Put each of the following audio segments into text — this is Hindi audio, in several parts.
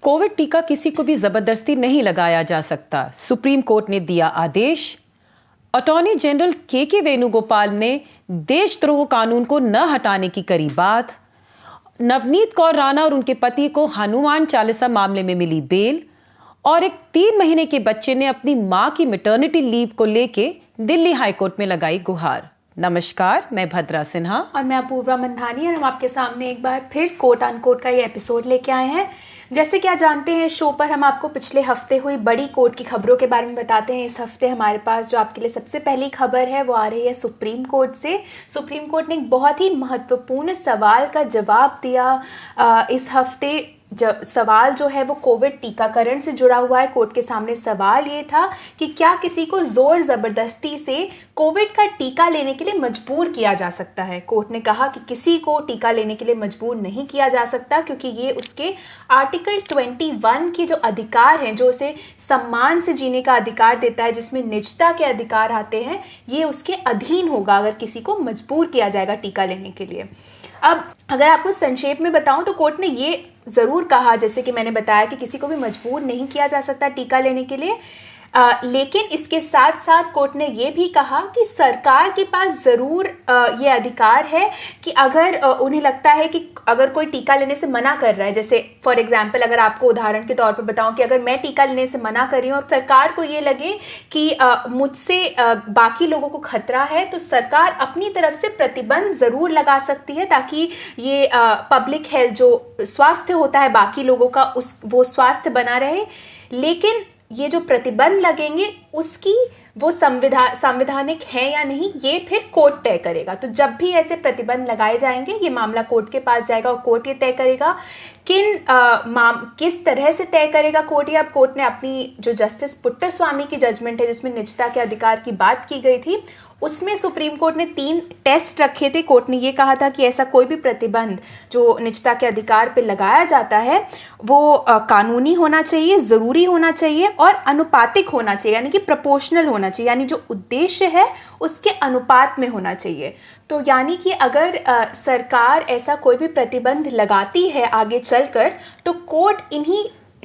कोविड टीका किसी को भी जबरदस्ती नहीं लगाया जा सकता, सुप्रीम कोर्ट ने दिया आदेश। अटॉर्नी जनरल के वेणुगोपाल ने देशद्रोह कानून को न हटाने की करी बात। नवनीत कौर राणा और उनके पति को हनुमान चालीसा मामले में मिली बेल। और एक 3 महीने के बच्चे ने अपनी मां की मैटरनिटी लीव को लेके दिल्ली हाईकोर्ट में लगाई गुहार। नमस्कार, मैं भद्रा सिन्हा और मैं अपूर्वा मंधानी और हम आपके सामने एक बार फिर कोट अनकोट का ये एपिसोड लेके आए हैं। जैसे कि आप जानते हैं, शो पर हम आपको पिछले हफ्ते हुई बड़ी कोर्ट की खबरों के बारे में बताते हैं। इस हफ्ते हमारे पास जो आपके लिए सबसे पहली खबर है वो आ रही है सुप्रीम कोर्ट से। सुप्रीम कोर्ट ने एक बहुत ही महत्वपूर्ण सवाल का जवाब दिया इस हफ्ते। सवाल जो है वो कोविड टीकाकरण से जुड़ा हुआ है। कोर्ट के सामने सवाल ये था कि क्या किसी को जोर जबरदस्ती से कोविड का टीका लेने के लिए मजबूर किया जा सकता है। कोर्ट ने कहा कि किसी को टीका लेने के लिए मजबूर नहीं किया जा सकता, क्योंकि ये उसके आर्टिकल 21 के जो अधिकार हैं, जो उसे सम्मान से जीने का अधिकार देता है, जिसमें निजता के अधिकार आते हैं, ये उसके अधीन होगा अगर किसी को मजबूर किया जाएगा टीका लेने के लिए। अब अगर आपको संक्षेप में बताऊं तो कोर्ट ने ये ज़रूर कहा, जैसे कि मैंने बताया, कि किसी को भी मजबूर नहीं किया जा सकता टीका लेने के लिए। लेकिन इसके साथ साथ कोर्ट ने ये भी कहा कि सरकार के पास ज़रूर ये अधिकार है कि अगर उन्हें लगता है कि अगर कोई टीका लेने से मना कर रहा है, जैसे फॉर एग्जांपल अगर आपको उदाहरण के तौर पर बताऊं कि अगर मैं टीका लेने से मना कर रही हूँ और सरकार को ये लगे कि मुझसे बाकी लोगों को खतरा है, तो सरकार अपनी तरफ से प्रतिबंध ज़रूर लगा सकती है, ताकि ये पब्लिक हेल्थ, जो स्वास्थ्य होता है बाकी लोगों का, वो स्वास्थ्य बना रहे। लेकिन ये जो प्रतिबंध लगेंगे उसकी वो संवैधानिक है या नहीं, ये फिर कोर्ट तय करेगा। तो जब भी ऐसे प्रतिबंध लगाए जाएंगे, ये मामला कोर्ट के पास जाएगा और कोर्ट ये तय करेगा किस तरह से तय करेगा कोर्ट। या अब कोर्ट ने अपनी जो जस्टिस पुट्टास्वामी की जजमेंट है, जिसमें निजता के अधिकार की बात की गई थी, उसमें सुप्रीम कोर्ट ने 3 टेस्ट रखे थे। कोर्ट ने ये कहा था कि ऐसा कोई भी प्रतिबंध जो निजता के अधिकार पे लगाया जाता है वो कानूनी होना चाहिए, ज़रूरी होना चाहिए और अनुपातिक होना चाहिए, यानी कि प्रोपोर्शनल होना चाहिए, यानी जो उद्देश्य है उसके अनुपात में होना चाहिए। तो यानी कि अगर सरकार ऐसा कोई भी प्रतिबंध लगाती है आगे चलकर, तो कोर्ट इन्हीं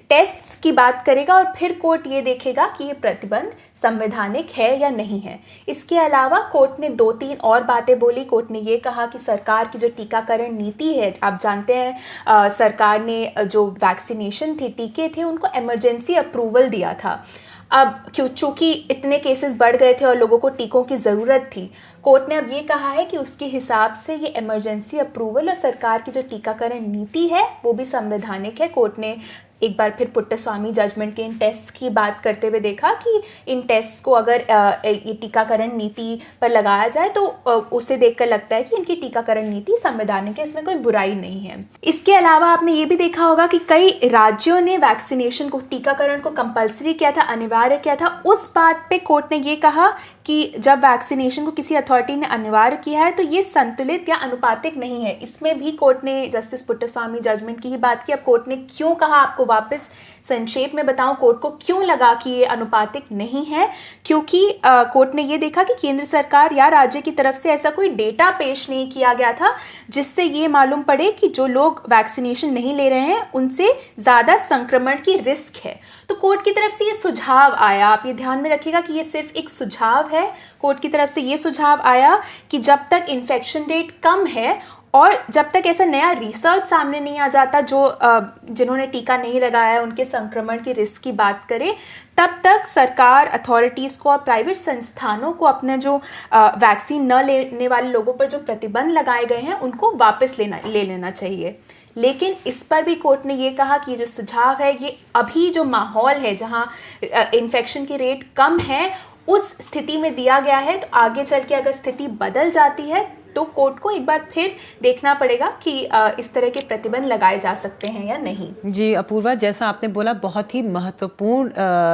टेस्ट्स की बात करेगा और फिर कोर्ट ये देखेगा कि ये प्रतिबंध संवैधानिक है या नहीं है। इसके अलावा कोर्ट ने 2-3 और बातें बोली। कोर्ट ने ये कहा कि सरकार की जो टीकाकरण नीति है, आप जानते हैं सरकार ने जो वैक्सीनेशन थे, टीके थे, उनको इमरजेंसी अप्रूवल दिया था। अब चूंकि इतने केसेस बढ़ गए थे और लोगों को टीकों की ज़रूरत थी, कोर्ट ने अब ये कहा है कि उसके हिसाब से ये इमरजेंसी अप्रूवल और सरकार की जो टीकाकरण नीति है वो भी संवैधानिक है। कोर्ट ने एक बार फिर पुट्टास्वामी जजमेंट के इन टेस्ट की बात करते हुए देखा कि इन टेस्ट को अगर ये टीकाकरण नीति पर लगाया जाए तो उसे देखकर लगता है कि इनकी टीकाकरण नीति संवैधानिक है, इसमें कोई बुराई नहीं है। इसके अलावा आपने ये भी देखा होगा कि कई राज्यों ने वैक्सीनेशन को, टीकाकरण को कंपल्सरी किया था, अनिवार्य किया था। उस बात पे कोर्ट ने ये कहा कि जब वैक्सीनेशन को किसी अथॉरिटी ने अनिवार्य किया है तो ये संतुलित या अनुपातिक नहीं है। इसमें भी कोर्ट ने जस्टिस पुट्टास्वामी जजमेंट की ही बात की। अब कोर्ट ने क्यों कहा, आपको वापस संक्षेप में बताऊं, कोर्ट को क्यों लगा कि ये अनुपातिक नहीं है। क्योंकि कोर्ट ने ये देखा कि केंद्र सरकार या राज्य की तरफ से ऐसा कोई डेटा पेश नहीं किया गया था जिससे ये मालूम पड़े कि जो लोग वैक्सीनेशन नहीं ले रहे हैं उनसे ज़्यादा संक्रमण की रिस्क है। तो कोर्ट की तरफ से ये सुझाव आया, आप ये ध्यान में रखिएगा कि ये सिर्फ एक सुझाव है। कोर्ट की तरफ से ये सुझाव आया कि जब तक इन्फेक्शन रेट कम है और जब तक ऐसा नया रिसर्च सामने नहीं आ जाता जो जिन्होंने टीका नहीं लगाया है उनके संक्रमण की रिस्क की बात करे, तब तक सरकार, अथॉरिटीज़ को और प्राइवेट संस्थानों को अपने जो वैक्सीन न लेने वाले लोगों पर जो प्रतिबंध लगाए गए हैं उनको वापस ले लेना चाहिए। लेकिन इस पर भी कोर्ट ने ये कहा कि ये जो सुझाव है, ये अभी जो माहौल है जहाँ इन्फेक्शन की रेट कम है उस स्थिति में दिया गया है। तो आगे चल के अगर स्थिति बदल जाती है तो कोर्ट को एक बार फिर देखना पड़ेगा कि इस तरह के प्रतिबंध लगाए जा सकते हैं या नहीं। जी अपूर्वा, जैसा आपने बोला, बहुत ही महत्वपूर्ण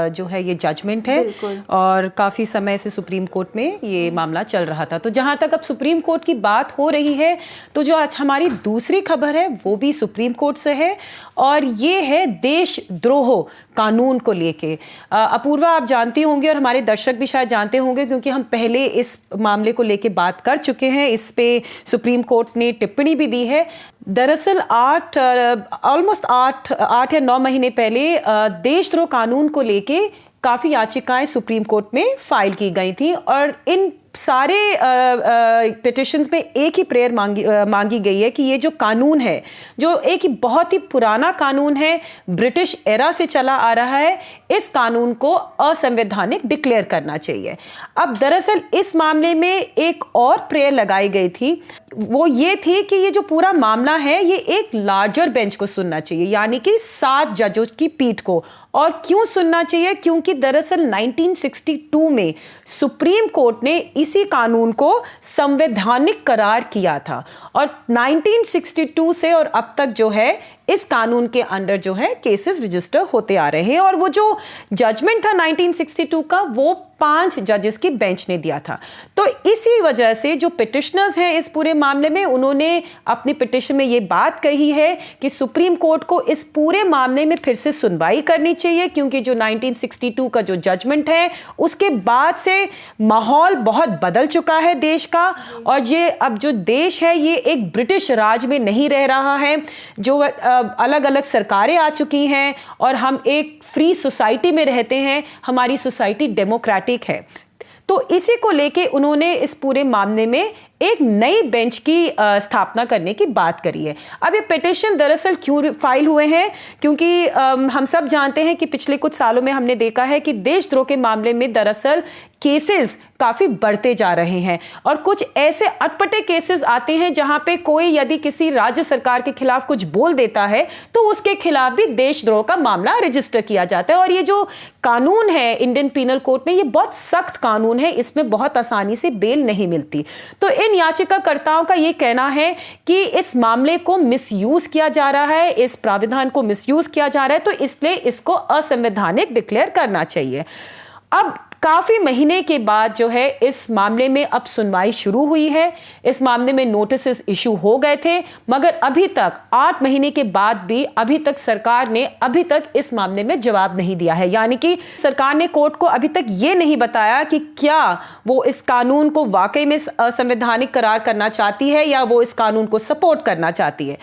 जो है ये जजमेंट है और काफ़ी समय से सुप्रीम कोर्ट में ये मामला चल रहा था। तो जहाँ तक अब सुप्रीम कोर्ट की बात हो रही है, तो जो आज हमारी दूसरी खबर है वो भी सुप्रीम कोर्ट से है और ये है देशद्रोह कानून को लेके। अपूर्वा, आप जानती होंगे और हमारे दर्शक भी शायद जानते होंगे, क्योंकि हम पहले इस मामले को लेके बात कर चुके हैं इस पे सुप्रीम कोर्ट ने टिप्पणी भी दी है। दरअसल ऑलमोस्ट 8 या 9 महीने पहले देशद्रोह कानून को लेके काफ़ी याचिकाएं सुप्रीम कोर्ट में फाइल की गई थी और इन सारे पिटिशंस में एक ही प्रेयर मांगी गई है कि ये जो कानून है, जो एक बहुत ही पुराना कानून है, ब्रिटिश एरा से चला आ रहा है, इस कानून को असंवैधानिक डिक्लेयर करना चाहिए। अब दरअसल इस मामले में एक और प्रेयर लगाई गई थी, वो ये थी कि ये जो पूरा मामला है ये एक लार्जर बेंच को सुनना चाहिए, यानी कि 7 जजों की पीठ को। और क्यों सुनना चाहिए? क्योंकि दरअसल 1962 में सुप्रीम कोर्ट ने इसी कानून को संवैधानिक करार किया था और 1962 से और अब तक जो है इस कानून के अंडर जो है केसेस रजिस्टर होते आ रहे हैं। और वो जो जजमेंट था 1962 का, वो 5 जजेस की बेंच ने दिया था। तो इसी वजह से जो पिटिशनर्स हैं इस पूरे मामले में, उन्होंने अपनी पिटिशन में ये बात कही है कि सुप्रीम कोर्ट को इस पूरे मामले में फिर से सुनवाई करनी चाहिए, क्योंकि जो 1962 का जो जजमेंट है उसके बाद से माहौल बहुत बदल चुका है देश का। और ये अब जो देश है ये एक ब्रिटिश राज में नहीं रह रहा है, जो अलग अलग सरकारें आ चुकी हैं और हम एक फ्री सोसाइटी में रहते हैं, हमारी सोसाइटी डेमोक्रेटिक है। तो इसी को लेके उन्होंने इस पूरे मामले में एक नई बेंच की स्थापना करने की बात करी है। अब ये पिटिशन दरअसल क्यों फाइल हुए हैं? क्योंकि हम सब जानते हैं कि पिछले कुछ सालों में हमने देखा है कि देशद्रोह के मामले में दरअसल केसेस काफी बढ़ते जा रहे हैं और कुछ ऐसे अटपटे केसेस आते हैं जहां पे कोई यदि किसी राज्य सरकार के खिलाफ कुछ बोल देता है तो उसके खिलाफ भी देशद्रोह का मामला रजिस्टर किया जाता है। और ये जो कानून है इंडियन पीनल कोड में, ये बहुत सख्त कानून है, इसमें बहुत आसानी से बेल नहीं मिलती। तो इन याचिकाकर्ताओं का ये कहना है कि इस मामले को मिसयूज किया जा रहा है, इस प्राविधान को मिसयूज किया जा रहा है, तो इसलिए इसको असंवैधानिक डिक्लेयर करना चाहिए। अब काफी महीने के बाद जो है इस मामले में अब सुनवाई शुरू हुई है। इस मामले में नोटिस इशू हो गए थे, मगर अभी तक 8 महीने के बाद भी अभी तक सरकार ने अभी तक इस मामले में जवाब नहीं दिया है। यानी कि सरकार ने कोर्ट को अभी तक ये नहीं बताया कि क्या वो इस कानून को वाकई में असंवैधानिक करार करना चाहती है या वो इस कानून को सपोर्ट करना चाहती है।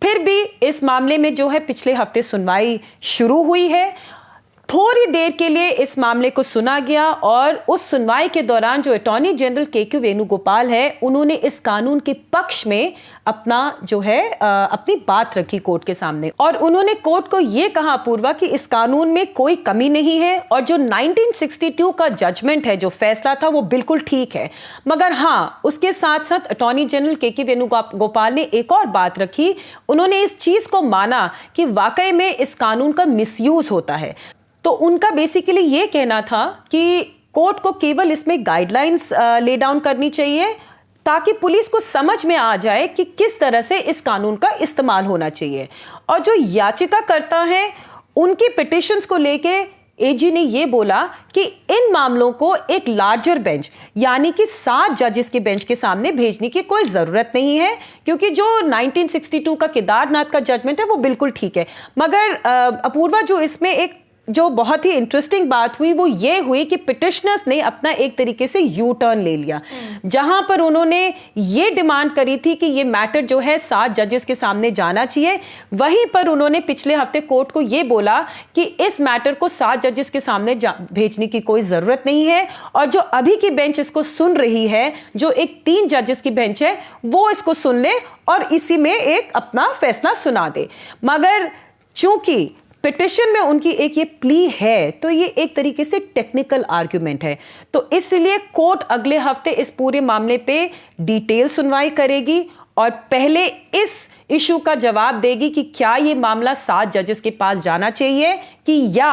फिर भी इस मामले में जो है पिछले हफ्ते सुनवाई शुरू हुई है। थोड़ी देर के लिए इस मामले को सुना गया और उस सुनवाई के दौरान जो अटॉर्नी जनरल के वेणुगोपाल है, उन्होंने इस कानून के पक्ष में अपना जो है अपनी बात रखी कोर्ट के सामने और उन्होंने कोर्ट को यह कहा अपूर्वा कि इस कानून में कोई कमी नहीं है और जो 1962 का जजमेंट है, जो फैसला था, वो बिल्कुल ठीक है। मगर हाँ, उसके साथ साथ अटॉर्नी जनरल के वेणुगोपाल ने एक और बात रखी। उन्होंने इस चीज को माना कि वाकई में इस कानून का मिसयूज होता है। तो उनका बेसिकली ये कहना था कि कोर्ट को केवल इसमें गाइडलाइंस ले डाउन करनी चाहिए ताकि पुलिस को समझ में आ जाए कि किस तरह से इस कानून का इस्तेमाल होना चाहिए। और जो याचिकाकर्ता हैं, उनकी पिटिशंस को लेके एजी ने ये बोला कि इन मामलों को एक लार्जर बेंच यानी कि 7 जजेस के बेंच के सामने भेजने की कोई जरूरत नहीं है, क्योंकि जो 1962 का केदारनाथ का जजमेंट है वो बिल्कुल ठीक है। मगर अपूर्वा, जो इसमें एक जो बहुत ही इंटरेस्टिंग बात हुई वो ये हुई कि पिटिशनर्स ने अपना एक तरीके से यू टर्न ले लिया, जहां पर उन्होंने ये डिमांड करी थी कि ये मैटर जो है 7 जजेस के सामने जाना चाहिए। वहीं पर उन्होंने पिछले हफ्ते कोर्ट को ये बोला कि इस मैटर को 7 जजेस के सामने भेजने की कोई जरूरत नहीं है और जो अभी की बेंच इसको सुन रही है, जो एक 3 जजेस की बेंच है, वो इसको सुन ले और इसी में एक अपना फैसला सुना दे। मगर चूंकि पिटिशन में उनकी एक ये प्ली है, तो ये एक तरीके से टेक्निकल आर्ग्यूमेंट है, तो इसलिए कोर्ट अगले हफ्ते इस पूरे मामले पे डिटेल सुनवाई करेगी और पहले इस इशू का जवाब देगी कि क्या ये मामला 7 जजेस के पास जाना चाहिए कि या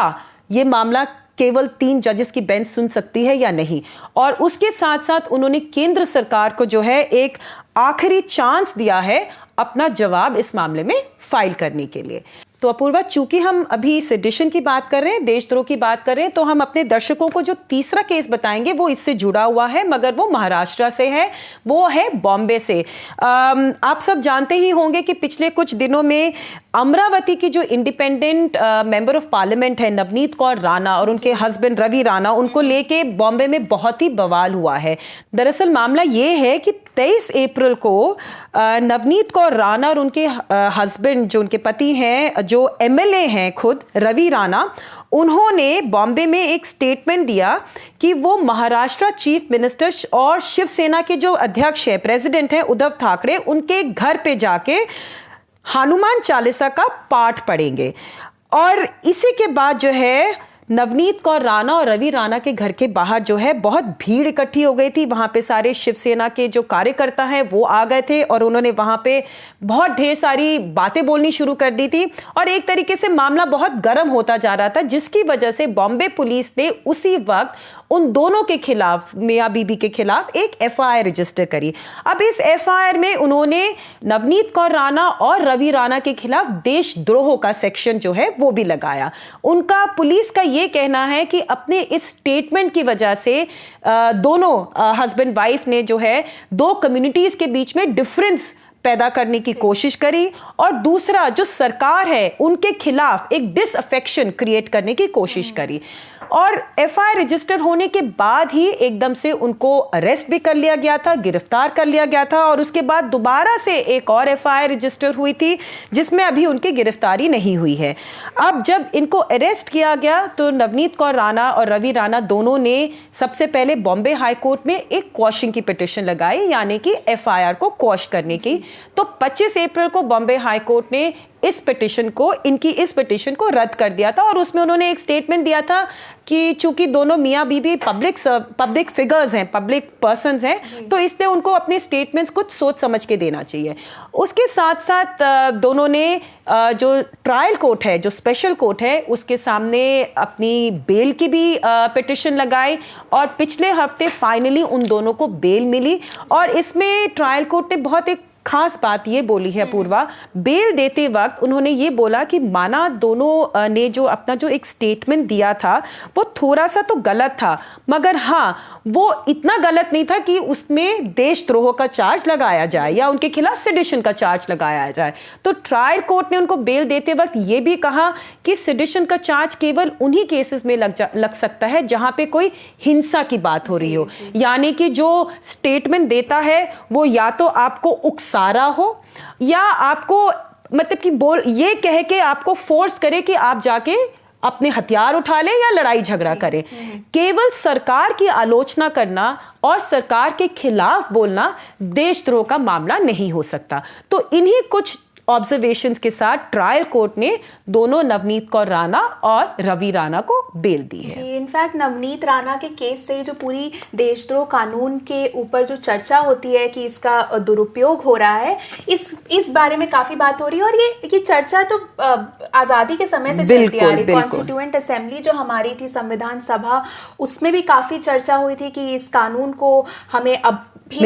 ये मामला केवल 3 जजेस की बेंच सुन सकती है या नहीं। और उसके साथ साथ उन्होंने केंद्र सरकार को जो है एक आखिरी चांस दिया है अपना जवाब इस मामले में फाइल करने के लिए। तो अपूर्वा, चूंकि हम अभी सेडिशन की बात कर रहे हैं, देशद्रोह की बात कर रहे हैं, तो हम अपने दर्शकों को जो तीसरा केस बताएंगे वो इससे जुड़ा हुआ है, मगर वो महाराष्ट्र से है, वो है बॉम्बे से। आप सब जानते ही होंगे कि पिछले कुछ दिनों में अमरावती की जो इंडिपेंडेंट मेंबर ऑफ पार्लियामेंट है नवनीत कौर राणा और उनके हस्बैंड रवि राणा, उनको लेके बॉम्बे में बहुत ही बवाल हुआ है। दरअसल मामला ये है कि 23 अप्रैल को नवनीत कौर राणा और उनके हस्बैंड, जो उनके पति हैं, जो एमएलए हैं खुद, रवि राणा, उन्होंने बॉम्बे में एक स्टेटमेंट दिया कि वो महाराष्ट्र चीफ मिनिस्टर और शिवसेना के जो अध्यक्ष है, प्रेसिडेंट हैं उद्धव ठाकरे, उनके घर पे जाके हनुमान चालीसा का पाठ पढ़ेंगे। और इसी के बाद जो है नवनीत कौर राणा और रवि राणा के घर के बाहर जो है बहुत भीड़ इकट्ठी हो गई थी। वहां पे सारे शिवसेना के जो कार्यकर्ता हैं वो आ गए थे और उन्होंने वहां पे बहुत ढेर सारी बातें बोलनी शुरू कर दी थी और एक तरीके से मामला बहुत गर्म होता जा रहा था, जिसकी वजह से बॉम्बे पुलिस ने उसी वक्त उन दोनों के खिलाफ, मियां बीबी के खिलाफ, एक एफआईआर रजिस्टर करी। अब इस एफआईआर में उन्होंने नवनीत कौर राणा और रवि राणा के खिलाफ देशद्रोह का सेक्शन जो है वो भी लगाया। उनका पुलिस का ये कहना है कि अपने इस स्टेटमेंट की वजह से दोनों हस्बैंड वाइफ ने जो है दो कम्युनिटीज के बीच में डिफरेंस पैदा करने की कोशिश करी और दूसरा जो सरकार है उनके खिलाफ एक डिसअफेक्शन क्रिएट करने की कोशिश करी। और एफआईआर रजिस्टर होने के बाद ही एकदम से उनको अरेस्ट भी कर लिया गया था, गिरफ्तार कर लिया गया था और उसके बाद दोबारा से एक और एफआईआर रजिस्टर हुई थी जिसमें अभी उनकी गिरफ्तारी नहीं हुई है। अब जब इनको अरेस्ट किया गया तो नवनीत कौर राणा और रवि राणा दोनों ने सबसे पहले बॉम्बे हाई कोर्ट में एक क्वॉशिंग की पिटीशन लगाई, यानी कि एफआईआर को क्वॉश करने की। तो 25 अप्रैल को बॉम्बे हाई कोर्ट ने इस पिटीशन को रद्द कर दिया था और उसमें उन्होंने एक स्टेटमेंट दिया था कि चूंकि दोनों मियां बीबी पब्लिक फिगर्स हैं, पब्लिक पर्सन्स हैं, तो इसलिए उनको अपने स्टेटमेंट्स कुछ सोच समझ के देना चाहिए। उसके साथ साथ दोनों ने जो ट्रायल कोर्ट है, जो स्पेशल कोर्ट है, उसके सामने अपनी बेल की भी पिटीशन लगाई और पिछले हफ्ते फाइनली उन दोनों को बेल मिली। और इसमें ट्रायल कोर्ट ने बहुत एक खास बात ये बोली है पूर्वा, बेल देते वक्त उन्होंने ये बोला कि माना दोनों ने जो अपना जो एक स्टेटमेंट दिया था वो थोड़ा सा तो गलत था, मगर हाँ वो इतना गलत नहीं था कि उसमें देशद्रोह का चार्ज लगाया जाए या उनके खिलाफ सेडिशन का चार्ज लगाया जाए। तो ट्रायल कोर्ट ने उनको बेल देते वक्त ये भी कहा कि सेडिशन का चार्ज केवल उन्हीं केसेस में लग सकता है जहां पे कोई हिंसा की बात हो रही हो, यानी कि जो स्टेटमेंट देता है वो या तो आपको सारा हो या आपको मतलब कि ये कहे कि आपको फोर्स करे कि आप जाके अपने हथियार उठा लें या लड़ाई झगड़ा करें। केवल सरकार की आलोचना करना और सरकार के खिलाफ बोलना देशद्रोह का मामला नहीं हो सकता। तो इन्हीं कुछ ऑब्जर्वेशंस के साथ ट्रायल कोर्ट ने दोनों नवनीत कौर राणा और रवि राणा को बेल दी है। जी, इनफैक्ट नवनीत राणा के केस से जो पूरी देशद्रोह कानून के ऊपर जो चर्चा होती है कि इसका दुरुपयोग हो रहा है, इस बारे में काफी बात हो रही है। और ये चर्चा तो आजादी के समय से चलती आ रही। कॉन्स्टिट्यूएंट असेंबली जो हमारी थी, संविधान सभा, उसमें भी काफी चर्चा हुई थी कि इस कानून को हमें अब भी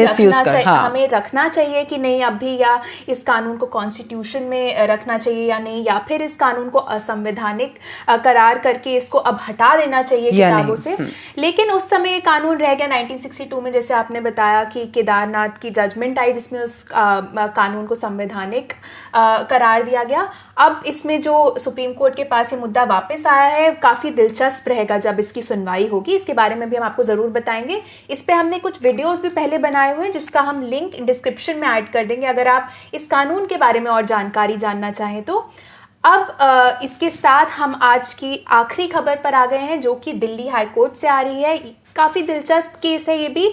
हमें रखना चाहिए कि नहीं अब भी, या इस कानून को कॉन्स्टिट्यूशन में रखना चाहिए या नहीं, या फिर इस कानून को असंवैधानिक करार करके इसको अब हटा देना चाहिए किताबों से। लेकिन उस समय कानून रह गया 1962 में, जैसे आपने बताया कि केदारनाथ की जजमेंट आई जिसमें उस कानून को संवैधानिक करार दिया गया। अब इसमें जो सुप्रीम कोर्ट के पास ये मुद्दा वापस आया है, काफी दिलचस्प रहेगा जब इसकी सुनवाई होगी। इसके बारे में भी हम आपको जरूर बताएंगे। इस पे हमने कुछ वीडियोस भी पहले बनाए हुए हैं जिसका हम लिंक डिस्क्रिप्शन में ऐड कर देंगे अगर आप इस कानून के बारे में और जानकारी जानना चाहें तो। अब इसके साथ हम आज की आखिरी खबर पर आ गए हैं जो कि दिल्ली हाई कोर्ट से आ रही है। काफ़ी दिलचस्प केस है ये भी।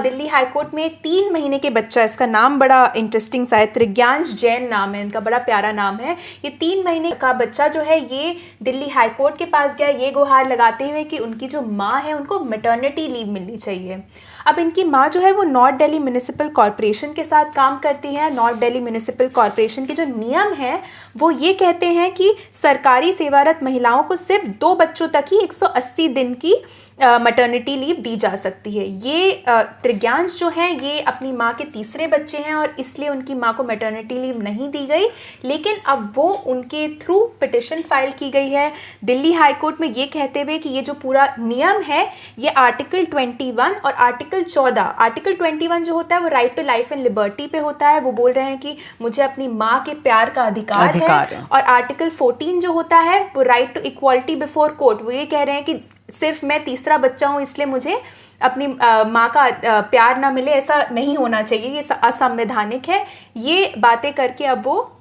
दिल्ली हाई कोर्ट में 3 महीने के बच्चा, इसका नाम बड़ा इंटरेस्टिंग सा है, त्रिज्ञांश जैन नाम है इनका, बड़ा प्यारा नाम है। ये 3 महीने का बच्चा जो है ये दिल्ली हाई कोर्ट के पास गया ये गुहार लगाते हुए कि उनकी जो माँ है उनको मैटरनिटी लीव मिलनी चाहिए। अब इनकी माँ जो है वो नॉर्थ दिल्ली म्युनिसिपल कॉरपोरेशन के साथ काम करती है। नॉर्थ दिल्ली म्युनिसिपल कॉरपोरेशन के जो नियम हैं वो ये कहते हैं कि सरकारी सेवारत महिलाओं को सिर्फ 2 बच्चों तक ही 180 दिन की मैटरनिटी लीव दी जा सकती है। ये त्रिज्ञांश जो हैं ये अपनी माँ के तीसरे बच्चे हैं और इसलिए उनकी माँ को मैटरनिटी लीव नहीं दी गई, लेकिन अब वो उनके थ्रू पिटिशन फाइल की गई है दिल्ली हाई कोर्ट में, ये कहते हुए कि ये जो पूरा नियम है ये आर्टिकल 21 और आर्टिकल 14, आर्टिकल 21 जो होता है वो right to life and liberty पे होता है, वो बोल रहे हैं कि मुझे अपनी माँ के प्यार का अधिकार है। और आर्टिकल 14 जो होता है वो right to equality before court, वो ये कह रहे हैं कि सिर्फ मैं तीसरा बच्चा हूं इसलिए मुझे अपनी माँ का प्यार ना मिले, ऐसा नहीं होना चाहिए, ये असंवैधानिक है। ये बातें करके अब वो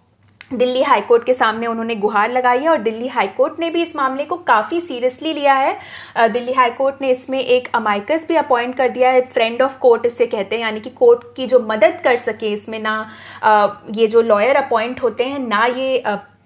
दिल्ली हाईकोर्ट के सामने उन्होंने गुहार लगाई है और दिल्ली हाईकोर्ट ने भी इस मामले को काफ़ी सीरियसली लिया है। दिल्ली हाईकोर्ट ने इसमें एक अमाइकस भी अपॉइंट कर दिया है, फ्रेंड ऑफ कोर्ट इसे कहते हैं, यानी कि कोर्ट की जो मदद कर सके इसमें। ना ये जो लॉयर अपॉइंट होते हैं, ना ये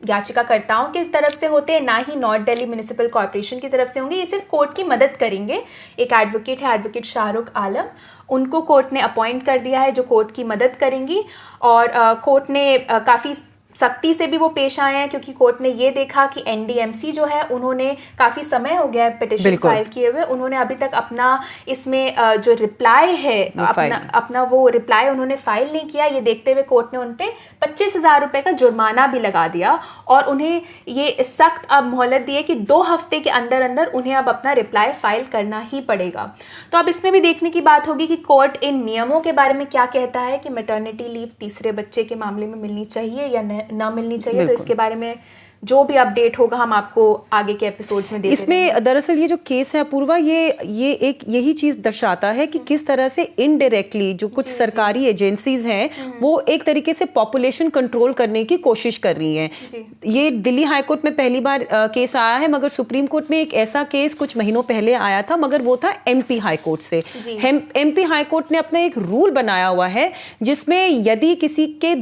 याचिकाकर्ताओं की तरफ से होते हैं, ना ही नॉर्थ दिल्ली म्यूनिसिपल कॉर्पोरेशन की तरफ से होंगे, ये सिर्फ कोर्ट की मदद करेंगे। एक एडवोकेट है, एडवोकेट शाहरुख आलम, उनको कोर्ट ने अपॉइंट कर दिया है जो कोर्ट की मदद करेंगी। और कोर्ट ने काफ़ी सख्ती से भी वो पेश आए हैं, क्योंकि कोर्ट ने ये देखा कि एनडीएमसी जो है, उन्होंने काफ़ी समय हो गया है पिटिशन फाइल किए हुए, उन्होंने अभी तक अपना इसमें जो रिप्लाई है, अपना वो रिप्लाई उन्होंने फाइल नहीं किया। ये देखते हुए कोर्ट ने उन पे 25,000 रुपये का जुर्माना भी लगा दिया और उन्हें ये सख्त अब मोहलत दी है कि 2 हफ्ते के अंदर अंदर उन्हें अब अपना रिप्लाई फाइल करना ही पड़ेगा। तो अब इसमें भी देखने की बात होगी कि कोर्ट इन नियमों के बारे में क्या कहता है कि मैटरनिटी लीव तीसरे बच्चे के मामले में मिलनी चाहिए या ना मिलनी चाहिए। तो इसके बारे में जो भी अपडेट होगा हम आपको आगे के एपिसोड्स में देते रहेंगे। इसमें दरअसल ये जो केस है अपूर्वा, ये एक यही चीज दर्शाता है कि किस तरह से इनडायरेक्टली जो कुछ सरकारी एजेंसीज हैं वो एक तरीके से पॉपुलेशन कंट्रोल करने की कोशिश कर रही हैं। ये दिल्ली हाईकोर्ट में पहली बार केस आया है, मगर सुप्रीम कोर्ट में एक ऐसा केस कुछ महीनों पहले आया था, मगर वो था एमपी हाईकोर्ट से। एमपी हाईकोर्ट ने अपना एक रूल बनाया हुआ है जिसमें यदि किसी के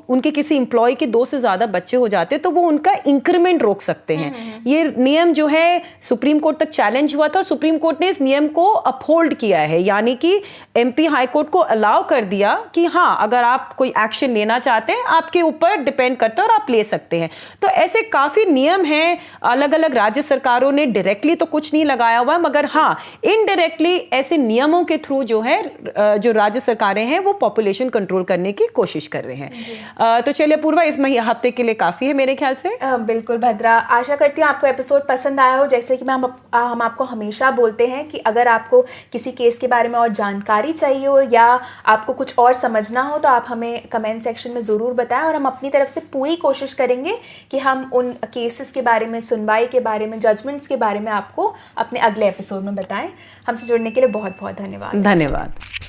उनके किसी एम्प्लॉय के 2 से ज्यादा बच्चे हो जाते तो वो उनका इंक्रीमेंट रोक सकते हैं। ये नियम जो है सुप्रीम कोर्ट तक चैलेंज हुआ था और सुप्रीम कोर्ट ने इस नियम को अपहोल्ड किया है, यानी कि एमपी हाईकोर्ट को अलाउ कर दिया कि हाँ, अगर आप कोई एक्शन लेना चाहते हैं आपके ऊपर डिपेंड करता है और आप ले सकते हैं। तो ऐसे काफी नियम हैं, अलग अलग राज्य सरकारों ने डायरेक्टली तो कुछ नहीं लगाया हुआ, मगर हाँ इनडायरेक्टली ऐसे नियमों के थ्रू जो है जो राज्य सरकारें हैं वो पॉपुलेशन कंट्रोल करने की कोशिश कर रहे हैं। तो चलिए पूर्वा, इस हफ्ते के लिए काफी है मेरे ख्याल से। बिल्कुल भद्रा, आशा करती हूँ आपको एपिसोड पसंद आया हो। जैसे कि हम आपको हमेशा बोलते हैं कि अगर आपको किसी केस के बारे में और जानकारी चाहिए हो या आपको कुछ और समझना हो तो आप हमें कमेंट सेक्शन में ज़रूर बताएं और हम अपनी तरफ से पूरी कोशिश करेंगे कि हम उन केसेस के बारे में, सुनवाई के बारे में, जजमेंट्स के बारे में आपको अपने अगले एपिसोड में बताएं। हमसे जुड़ने के लिए बहुत बहुत धन्यवाद। धन्यवाद।